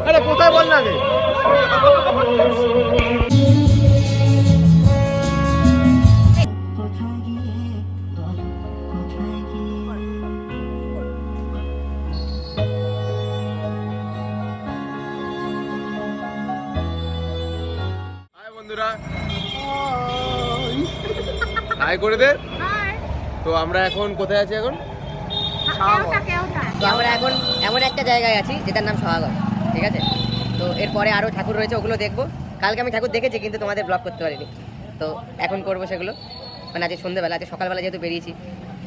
আরে কোথায় বল না আগে। বন্ধুরা হাই করে দে। তো আমরা এখন কোথায় আছি এখন? তো আমরা এখন এমন একটা জায়গায় আছি যেটার নাম সহাগন, ঠিক আছে? তো এরপরে আরও ঠাকুর রয়েছে, ওগুলো দেখবো। কালকে আমি ঠাকুর দেখেছি কিন্তু তোমাদের ব্লগ করতে পারিনি, তো এখন করবো সেগুলো। মানে আজকে সন্ধ্যেবেলা, আজকে সকালবেলা যেহেতু বেরিয়েছি,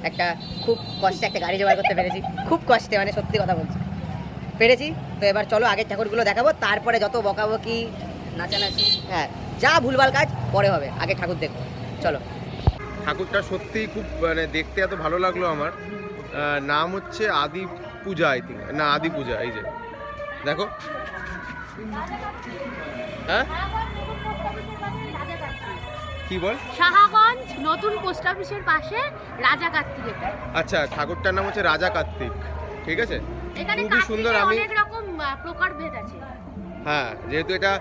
একটা খুব কষ্টে একটা গাড়ি জোগাড় করতে পেরেছি, খুব কষ্টে, মানে সত্যি কথা বলছি পেরেছি। তো এবার চলো আগের ঠাকুরগুলো দেখাবো, তারপরে যত বকাবকি নাচানাচি, হ্যাঁ যা ভুলভাল কাজ পরে হবে, আগে ঠাকুর দেখবো চলো। ঠাকুরটা সত্যিই খুব মানে দেখতে এত ভালো লাগলো আমার। নাম হচ্ছে আদি পূজা, আই থিঙ্ক, না আদি পূজা। এই যে দেখো, হ্যাঁ কি বল? শাহাগঞ্জ নতুন পোস্ট অফিসের পাশে রাজা কার্তিক। আচ্ছা, ঠাকুরটার নাম হচ্ছে রাজা কার্তিক, ঠিক আছে? এখানে খুবই সুন্দর। আমি অনেক রকম প্রকারভেদ আছে। হ্যাঁ, যেহেতু এটা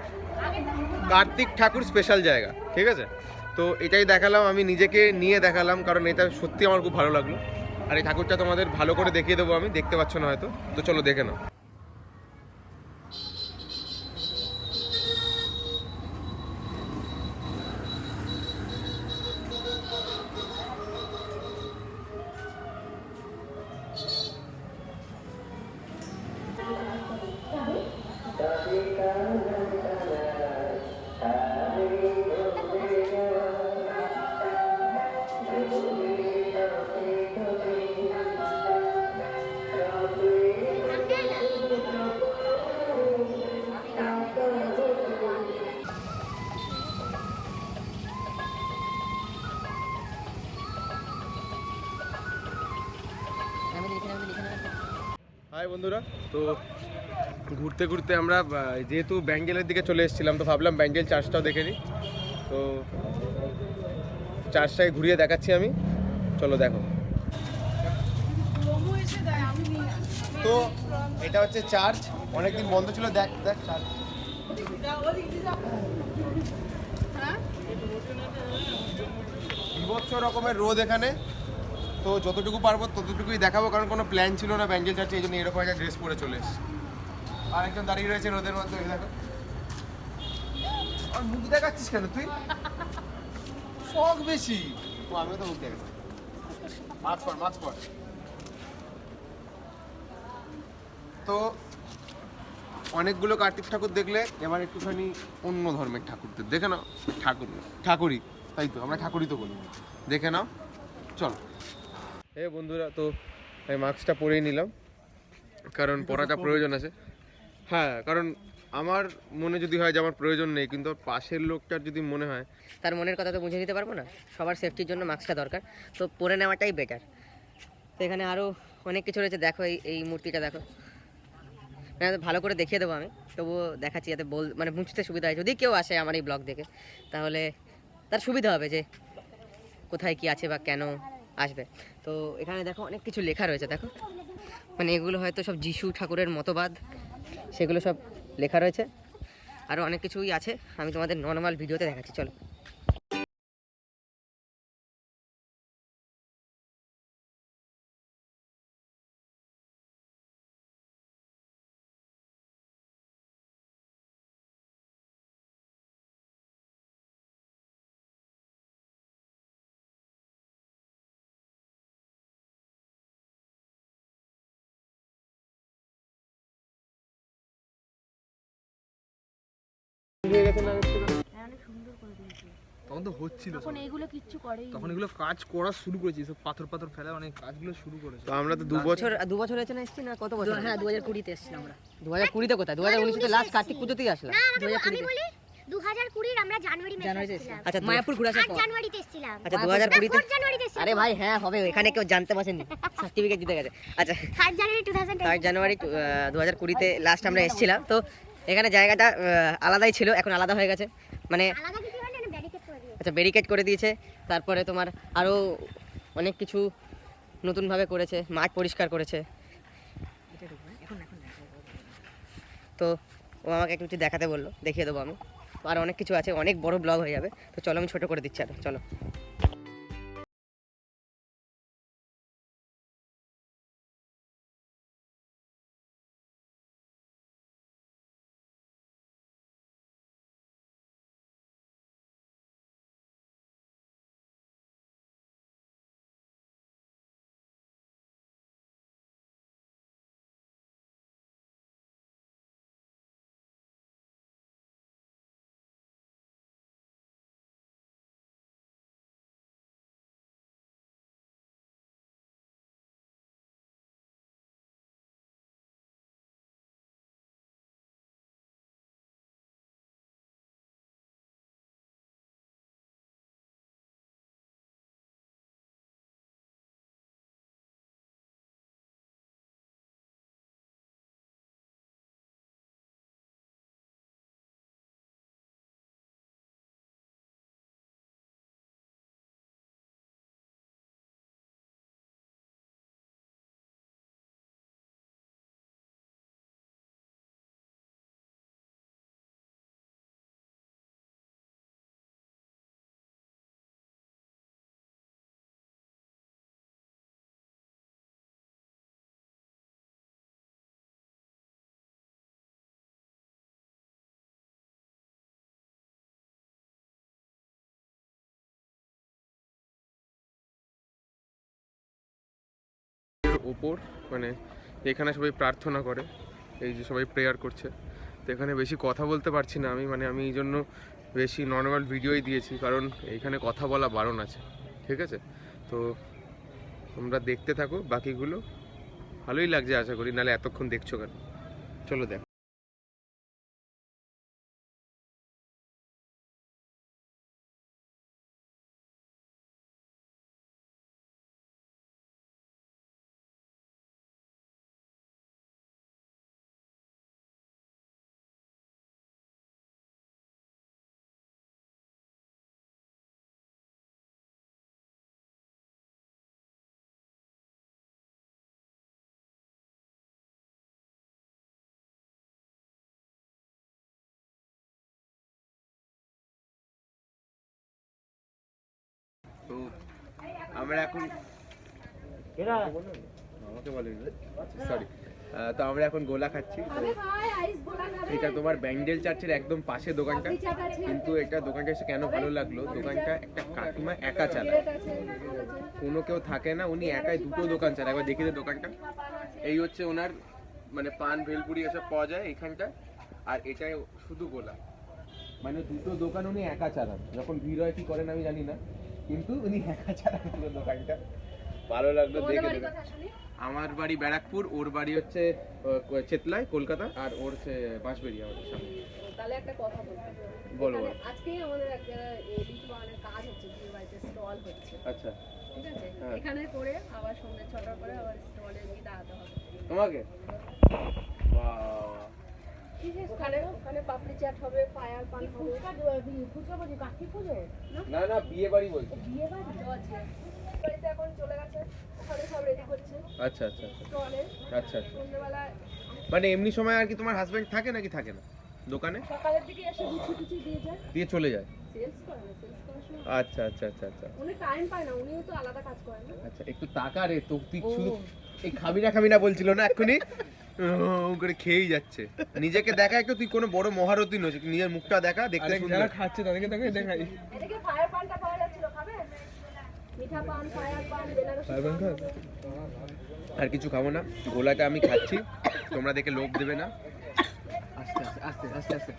কার্তিক ঠাকুর স্পেশাল জায়গা, ঠিক আছে? তো এটাই দেখালাম, আমি নিজেকে নিয়ে দেখালাম, কারণ এটা সত্যি আমার খুব ভালো লাগলো। আর এই ঠাকুরটা তোমাদের ভালো করে দেখিয়ে দেবো, আমি দেখতে পাচ্ছ না হয়তো, তো চলো দেখে নাও। হাই বন্ধুরা, তো ঘুরতে ঘুরতে আমরা যেহেতু ব্যাঙ্গেলের দিকে চলে এসেছিলাম, তো ভাবলাম ব্যাঙ্গেল চার্চটাও দেখে নিই। তো চার্চটাকে ঘুরিয়ে দেখাচ্ছি আমি, চলো দেখো। তো এটা হচ্ছে চার্চ, অনেকদিন বন্ধ ছিল। দেখ দেখ চার্চ, বিভৎস রকমের রোদ এখানে। তো যতটুকু পারবো ততটুকুই দেখাবো, কারণ কোনো প্ল্যান ছিল না ব্যাঙ্গেল চার্চে, এই জন্য এরকম একটা ড্রেস পরে চলে এসেছি। আর একজন দাঁড়িয়ে রয়েছে রোদের মধ্যে, দেখো। আর মুখ দেখাচ্ছিস কেন তুই? শখ বেশি। ও আমিও তো মুখ দেখাচ্ছি। মাস্ক পর, মাস্ক পর। তো অনেকগুলো কার্তিক ঠাকুর দেখলে এবার একটুখানি অন্য ধর্মের ঠাকুরদের দেখে নাও। ঠাকুরই, তাই তো, আমরা ঠাকুরই তো বলি। দেখে নাও, চলো। হ্যাঁ বন্ধুরা, তো আমি মাস্কটা পরেই নিলাম, কারণ পরাটা প্রয়োজন আছে। হ্যাঁ, কারণ আমার মনে যদি হয় যে আমার প্রয়োজন নেই, কিন্তু পাশের লোকটার যদি মনে হয়, তার মনের কথা তো বুঝে নিতে পারবো না। সবার সেফটির জন্য মাস্কটা দরকার, তো পরে নেওয়াটাই বেটার। তো এখানে আরও অনেক কিছু রয়েছে, দেখো এই মূর্তিটা দেখো। ভালো করে দেখিয়ে দেবো আমি, তবুও দেখাচ্ছি যাতে মানে বুঝতে সুবিধা হয়। যদি কেউ আসে আমার এই ব্লগ দেখে, তাহলে তার সুবিধা হবে যে কোথায় কি আছে বা কেন আসবে। তো এখানে দেখো অনেক কিছু লেখা রয়েছে, দেখো, মানে এগুলো হয়তো সব যিশু ঠাকুরের মতবাদ, সেগুলো সব লেখা রয়েছে। আরও অনেক কিছুই আছে, আমি তোমাদের নর্মাল ভিডিওতে দেখাচ্ছি, চলো। তখন তো হচ্ছিল, তখন এইগুলো কিচ্ছু করেই, তখন এগুলো কাজ করা শুরু করেছি, সব পাথর পাথর ফেলা অনেক কাজগুলো শুরু করেছে। তো আমরা তো 2 বছর হয়েছে না এসছি, না কত বছর? হ্যাঁ 2020-তে এসেছিলাম আমরা। 2020-তে কোথায়? 2019-তে লাস্ট কার্তিক পুজোতেই আসলাম। 2020 আমরা জানুয়ারিতে এসেছিলাম। আচ্ছা, মায়াপুর ঘুরে আসার পর। জানুয়ারিতে এসেছিলাম। আচ্ছা 2020-তে। জানুয়ারিতে এসেছিলাম। আরে ভাই হ্যাঁ হবে, এখানে কেউ জানতে পারেনি, সার্টিফিকেট দিতে গেছে। আচ্ছা 3 জানুয়ারি 3 জানুয়ারি 2020-তে লাস্ট আমরা এসেছিলাম। তো এখানে জায়গাটা আলাদাই ছিল, এখন আলাদা হয়ে গেছে, মানে আলাদা কিছু মানে না, ব্যারিকেড করে দিয়েছে। আচ্ছা ব্যারিকেড করে দিয়েছে। তারপরে তোমার আরও অনেক কিছু নতুনভাবে করেছে, মাঠ পরিষ্কার করেছে। তো ও আমাকে একটু কিছু দেখাতে বললো, দেখিয়ে দেবো আমি। আর অনেক কিছু আছে, অনেক বড় ব্লগ হয়ে যাবে, তো চলো আমি ছোটো করে দিচ্ছি আর চলো। ওপর মানে এখানে সবাই প্রার্থনা করে, এই যে সবাই প্রেয়ার করছে। তো এখানে বেশি কথা বলতে পারছি না আমি, মানে আমি এই জন্য বেশি নর্মাল ভিডিওই দিয়েছি, কারণ এইখানে কথা বলা বারণ আছে, ঠিক আছে? তো তোমরা দেখতে থাকো বাকিগুলো, ভালোই লাগছে আশা করি, নাহলে এতক্ষণ দেখছো কেন? চলো দেখো। তো আমরা এখন আমাকে বলেন সরি, তো আমরা এখন গোলা খাচ্ছি। এটা তোমার ব্যান্ডেল চার্চের একদম পাশে দোকানটা, কিন্তু এটা দোকানটা এসে কেন ভালো লাগলো, দোকানটা একটা কাকিমা একা চালায়, কোনো কেউ থাকে না, উনি একাই দুটো দোকান চালায়। একবার দেখিয়ে দেয় দোকানটা, এই হচ্ছে ওনার মানে পান ভেলপুরি এসব পাওয়া যায় এইখানটা, আর এটাই শুধু গোলা, মানে দুটো দোকান উনি একা চালান। যখন ভিড় হয় কি করেন আমি জানি না, কিন্তু উনি একা চালান পুরো দোকানটা। ভালো লাগলো দেখে দেবে। আমার বাড়ি ব্যারাকপুর, ওর বাড়ি হচ্ছে চেতলায় কলকাতা, আর ওর হচ্ছে বাঁশবেড়িয়া আমাদের সামনে। তাহলে একটা কথা বলবো, বলো বলো। আজকেই আমাদের এক জায়গায় লিচু বাগানের কাজ হচ্ছে, বিয়ের বাড়িতে স্টল হচ্ছে, আচ্ছা ঠিক আছে? হ্যাঁ। এখানে করে আবার সন্ধ্যে 6টার পরে আবার স্টলে গিয়ে দাঁড়াতে হবে। তোমাকে বাহ, ওখানে ওখানে পাপড়ি চাট হবে, ফায়ার পান হবে। ফুচকা বলছি কাকি পুজো না না বিয়ে বাড়ি বলছি। বিয়ে বাড়ি আছে, বাড়িতে এখন চলে গেছে, ওখানে সব রেডি করছে আচ্ছা আচ্ছা আচ্ছা স্টলে। আচ্ছা আচ্ছা, সন্ধ্যেবেলায় মানে এমনি সময় আর কি তোমার হাজবেন্ড থাকে নাকি থাকে না দোকানে? সকালের দিকে এসে গুছি টুচি দিয়ে যায়, দিয়ে চলে যায়। সেলস করে না, সেলস করার সময় আচ্ছা আচ্ছা আচ্ছা আচ্ছা উনি টাইম পায় না, উনিও তো আলাদা কাজ করেন না। আচ্ছা, একটু তাকা রে, তো তুই শুধু এই খাবি না বলছিল না এক্ষুনি, করে খেয়েই যাচ্ছে। নিজেকে দেখা একটু, তুই কোনো বড় মহারথী নয়, নিজের মুখটা দেখা, দেখতে সুন্দর। যারা খাচ্ছে তাদেরকে তাকে দেখাই। এদিকে ফায়ার পানটা পাওয়া যাচ্ছিল, খাবে? মিঠা পান, ফায়ার পান, বেনারসি পান। আর কিছু খাবো না, গোলাটা আমি খাচ্ছি, তোমরা দেখে লোভ দেবে না। আস্তে আস্তে আস্তে আস্তে আস্তে।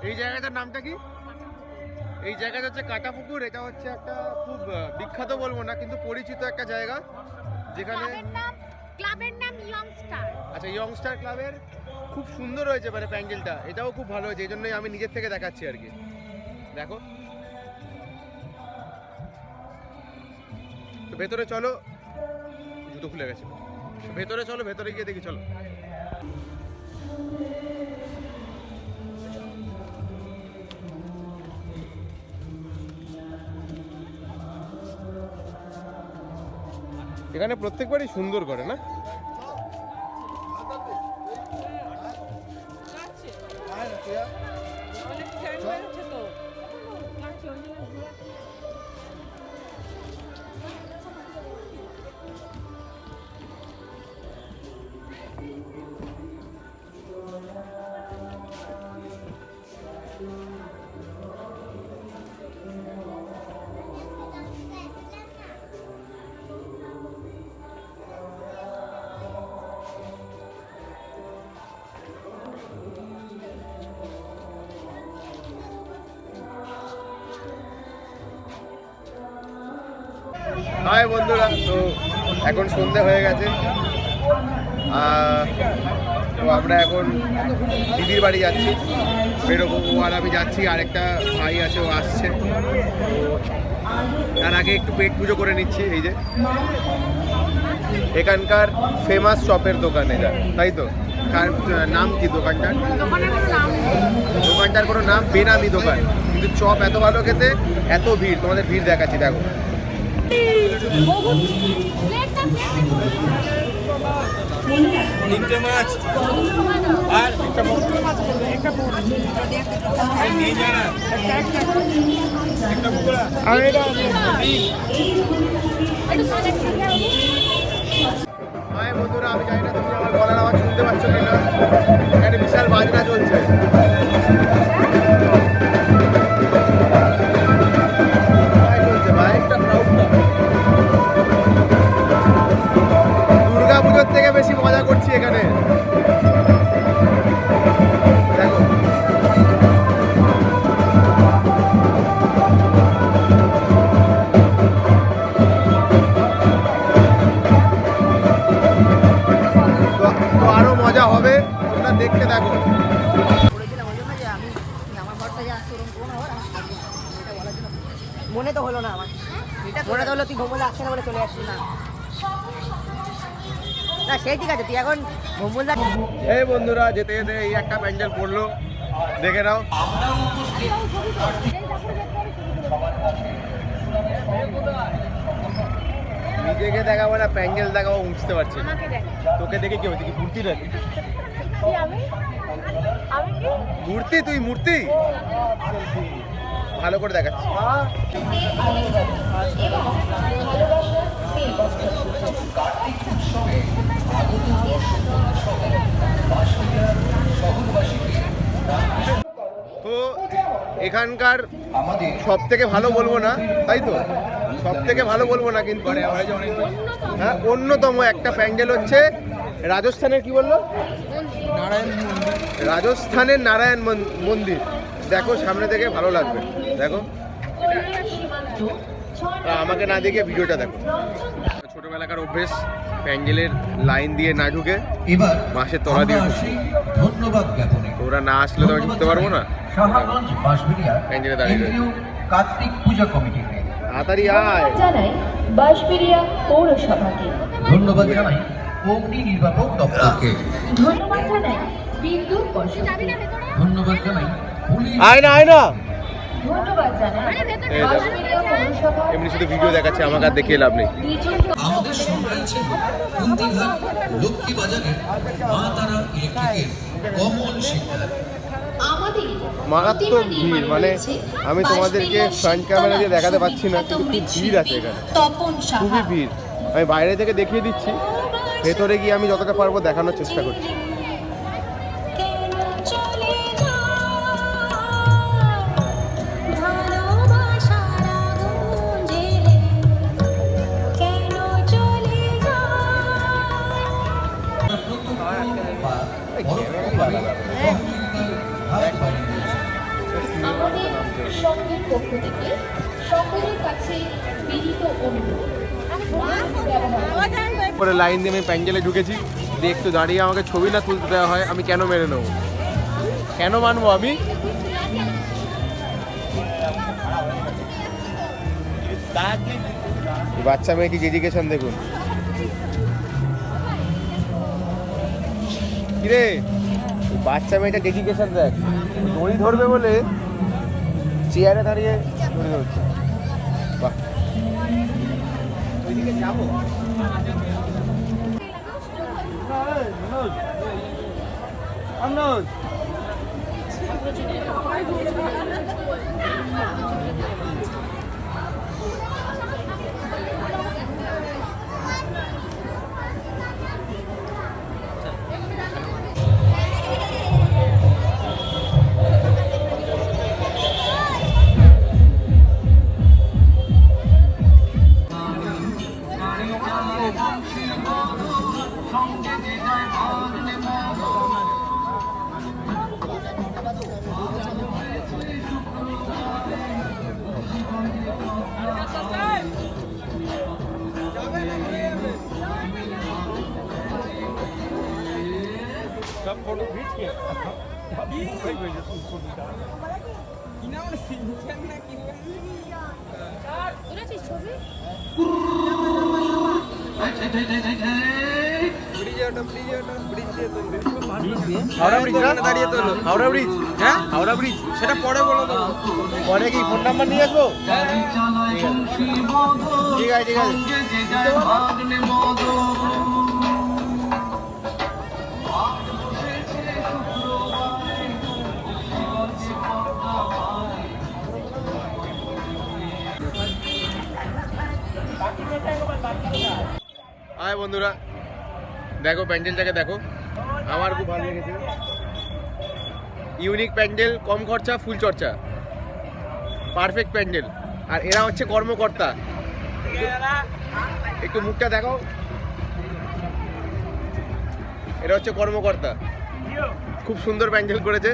এই জায়গাটার নামটা কি? এই জায়গাটা হচ্ছে কাটাপুকুর। এটা হচ্ছে একটা খুব বিখ্যাত বলবো না, কিন্তু পরিচিত একটা জায়গা, যেখানে ক্লাবের নাম ইয়ংস্টার। আচ্ছা ইয়ংস্টার ক্লাবের খুব সুন্দর হয়েছে, মানে প্যান্ডেলটা এটাও খুব ভালো হয়েছে, এই জন্যই আমি নিজের থেকে দেখাচ্ছি আর কি। দেখো তো ভেতরে চলো, জুতো খুলে গেছে, ভেতরে চলো, ভেতরে গিয়ে দেখি চলো। এখানে প্রত্যেকবারই সুন্দর করে না? হাই বন্ধুরা, তো এখন সন্ধে হয়ে গেছে। তো আমরা এখন দিদির বাড়ি যাচ্ছি, বেরোবো। ও আর আমি যাচ্ছি, আরেকটা ভাই আছে, ও আসছে। তো তার আগে একটু পেট পুজো করে নিচ্ছি। এই যে এখানকার ফেমাস চপের দোকান এটা, তাই তো? কার নাম কি দোকানটার? দোকানটার কোনো নাম, বেনামি দোকান, কিন্তু চপ এত ভালো খেতে, এত ভিড়। তোমাদের ভিড় দেখাচ্ছি, দেখো। তিনটে মাছ আর নিয়ে যা না একটা মুগলা আর এটা হাই বন্ধুরা, আমি জানি না তুমি আমার গলার আওয়াজ শুনতে পাচ্ছ কিনা, এখানে বিশাল বাজনা চলছে। দুর্গা পুজোর থেকে বেশি মজা করছি এখানে, দেখো। তো আরো মজা হবে, তোমরা দেখতে থাকো। মনে তো হলো না আমার, মনে তো হলো তুই ভোমলা আসছে না বলে চলে আসছিস। না না সেই ঠিক আছে, তুই এখন ভোমলা। এই বন্ধুরা, যেতে যেতে এই একটা প্যান্ডেল পড়লো, দেখে নাও। নিজেকে দেখাবো না, প্যান্ডেল দেখাবো, বুঝতে পারছি না। তোকে দেখে কি হচ্ছে, কি মূর্তি নাকি? মূর্তি? তুই মূর্তি? ভালো করে দেখাচ্ছি। তো এখানকার সব থেকে ভালো বলবো না, তাই তো? সব থেকে ভালো বলবো না, কিন্তু হ্যাঁ অন্যতম একটা প্যান্ডেল হচ্ছে রাজস্থানের, কি বললো, রাজস্থানের নারায়ণ মন্দির। দেখো সামনে থেকে, ভালো লাগবে, দেখো। আমাকে না দেখে ভিডিওটা দেখো। ছোটবেলাকার অভ্যেস প্যান্ডেলের লাইন দিয়ে না ঢুকে এবার মাসের তলা দিয়ে ধন্যবাদ জ্ঞাপনে ওরা না আসলে তো আমি ঢুকতে পারবো না। সাহাগঞ্জ বাঁশবেড়িয়া প্যান্ডেলে দাঁড়িয়ে রয়েছে। কেন্দ্রীয় কার্তিক পূজা কমিটিকে তাড়াতাড়ি আয়। জানাই বাঁশবেড়িয়া পৌরসভাকে, ধন্যবাদ জানাই অগ্নি নির্বাপক দপ্তরকে, ধন্যবাদ জানাই বিদ্যুৎ পর্ষদকে, ধন্যবাদ জানাই পুলিশ, আয় না, আয় না। ধন্যবাদ জানাই এই দেখো, বাঁশবেড়িয়া পৌরসভা। এমনি শুধু ভিডিও দেখাচ্ছে, আমাকে আর দেখিয়ে লাভ নেই। আমাদের সঙ্গে ছিল কুন্তিঘাট লক্ষ্মী বাজারের মা তারা ইলেকট্রিকের কমল শিকদার। আমাদের মারাত্মক ভিড়, মানে আমি তোমাদেরকে ফ্রন্ট ক্যামেরা দিয়ে দেখাতে পাচ্ছি না, কিন্তু খুব ভিড় আছে এখানে, খুবই ভিড়। আমি বাইরে থেকে দেখিয়ে দিচ্ছি, ভেতরে গিয়ে আমি যতটা পারবো দেখানোর চেষ্টা করছি। আমাদের সঙ্গের পক্ষ থেকে সকলের কাছে বিনীত অনুরোধ, পরে লাইন দিয়ে আমি প্যান্ডেলে ঢুকেছি, দিয়ে একটু দাঁড়িয়ে আমাকে ছবি না তুলতে দেওয়া হয়, আমি কেন মেনে নেবো? কেন মানবো আমি? বাচ্চা মেয়ে কি ডেডিকেশন দেখুন। কিরে বাচ্চা মেয়েটা ডেডিকেশন দেখ, দড়ি ধরবে বলে চেয়ারে দাঁড়িয়ে দড়ি ধরছে। বাহ, ওইদিকে যাবো। হাওড়া ব্রিজ না দাঁড়িয়ে তো হাওড়া ব্রিজ, হ্যাঁ হাওড়া ব্রিজ সেটা পরে বলে দেবো। পরে কি ফোন নাম্বার নিয়ে আসবো? ঠিক আছে ঠিক আছে। আয় বন্ধুরা, দেখো প্যান্ডেলটাকে দেখো, আমার খুব ভালো লেগেছে। ইউনিক প্যান্ডেল, কম খরচা, ফুল চর্চা, পারফেক্ট প্যান্ডেল। আর এরা হচ্ছে কর্মকর্তা। একটু মুখটা দেখো, এরা হচ্ছে কর্মকর্তা। খুব সুন্দর প্যান্ডেল করেছে।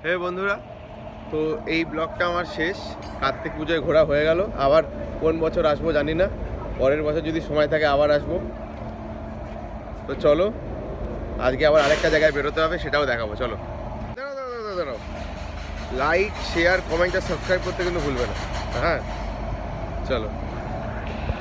হে বন্ধুরা, তো এই ব্লগটা আমার শেষ। কার্তিক পুজোয় ঘোরা হয়ে গেল। আবার কোন বছর আসবো জানি না, পরের বছর যদি সময় থাকে আবার আসবো। তো চলো, আজকে আবার আরেকটা জায়গায় বেরোতে হবে, সেটাও দেখাবো। চলো, দাঁড়াও, লাইক, শেয়ার, কমেন্ট আর সাবস্ক্রাইব করতে কিন্তু ভুলবে না। হ্যাঁ চলো।